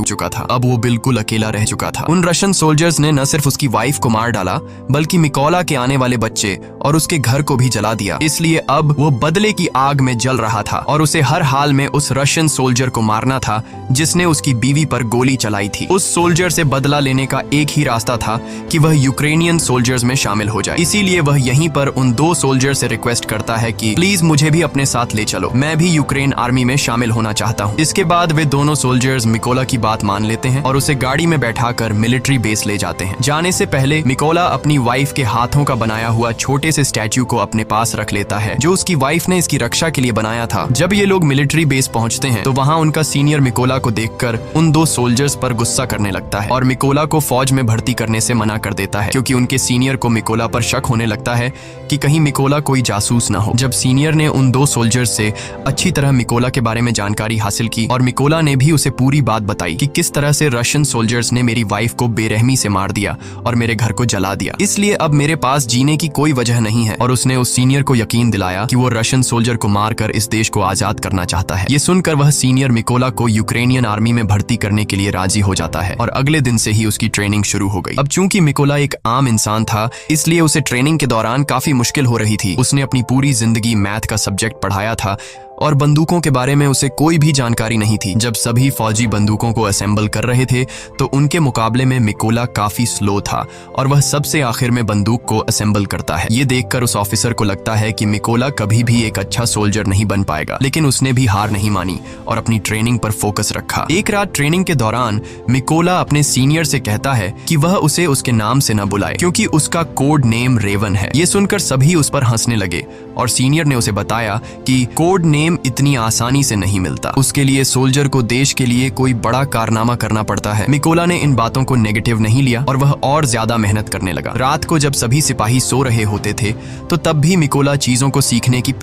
टूट चुका था। अब वो बिल्कुल अकेला रह चुका था। उन रशियन सोल्जर्स ने न सिर्फ उसकी वाइफ को मार डाला बल्कि मिकोला के आने वाले बच्चे और उसके घर को भी जला दिया। इसलिए अब वो बदले की आग में जल रहा था और उसे हर हाल में उस रशियन सोल्जर को मारना था जिसने उसकी बीवी पर गोली चलाई थी। उस सोल्जर से बदला लेने का एक ही रास्ता था कि वह यूक्रेनियन सोल्जर्स में शामिल हो जाए। इसीलिए वह यहीं पर उन दो सोल्जर से रिक्वेस्ट करता है कि प्लीज मुझे भी अपने साथ ले चलो, मैं भी यूक्रेन आर्मी में शामिल होना चाहता हूँ। इसके बाद वे दोनों सोल्जर्स मिकोला की बात मान लेते हैं और उसे गाड़ी में बैठाकर मिलिट्री बेस ले जाते हैं। जाने से पहले मिकोला अपनी वाइफ के हाथों का बनाया हुआ छोटे से स्टैच्यू को अपने पास रख लेता है जो उसकी वाइफ ने इसकी रक्षा के लिए बनाया था। जब ये लोग मिलिट्री बेस पहुंचते हैं तो वहाँ उनका सीनियर मिकोला को देखकर उन दो सोल्जर्स पर गुस्सा करने लगता है और मिकोला को फौज में भर्ती करने से मना कर देता है क्योंकि उनके सीनियर को मिकोला पर शक होने लगता है कि कहीं मिकोला कोई जासूस ना हो। जब सीनियर ने उन दो सोल्जर्स से अच्छी तरह मिकोला के बारे में जानकारी हासिल की और मिकोला ने भी उसे पूरी बात बताई कि किस तरह से रशियन सोल्जर्स ने मेरी वाइफ को बेरहमी से मार दिया और मेरे घर को जला दिया, इसलिए अब मेरे पास जीने की कोई वजह नहीं है। और उसने उस सीनियर को यकीन दिलाया कि वो रशियन सोल्जर को मारकर इस देश को आजाद करना चाहता है। ये सुनकर वह सीनियर मिकोला को यूक्रेनियन आर्मी में भर्ती करने के लिए राजी हो जाता है और अगले दिन से ही उसकी ट्रेनिंग शुरू हो गई। अब चूंकि मिकोला एक आम इंसान था इसलिए उसे ट्रेनिंग के दौरान काफी मुश्किल हो रही थी। उसने अपनी पूरी जिंदगी मैथ का सब्जेक्ट पढ़ाया था और बंदूकों के बारे में उसे कोई भी जानकारी नहीं थी। जब सभी फौजी बंदूकों को असेंबल कर रहे थे तो उनके मुकाबले में मिकोला काफी स्लो था और वह सबसे आखिर में बंदूक को असेंबल करता है। ये देखकर उस ऑफिसर को लगता है कि मिकोला कभी भी एक अच्छा सोल्जर नहीं बन पाएगा, लेकिन उसने भी हार नहीं मानी और अपनी ट्रेनिंग पर फोकस रखा। एक रात ट्रेनिंग के दौरान मिकोला अपने सीनियर से कहता है कि वह उसे उसके नाम से न बुलाए क्योंकि उसका कोड नेम रेवन है। ये सुनकर सभी उस पर हंसने लगे और सीनियर ने उसे बताया कि कोड नेम इतनी आसानी से नहीं मिलता, उसके लिए सोल्जर को देश के लिए कोई बड़ा कारनामा करना पड़ता है। मिकोला ने इन बातों को नेगेटिव नहीं लिया और वह और ज्यादा मेहनत करने लगा। रात को जब सभी सिपाही सो रहे होते थे तो तब भी मिकोला चीजों को सीखने की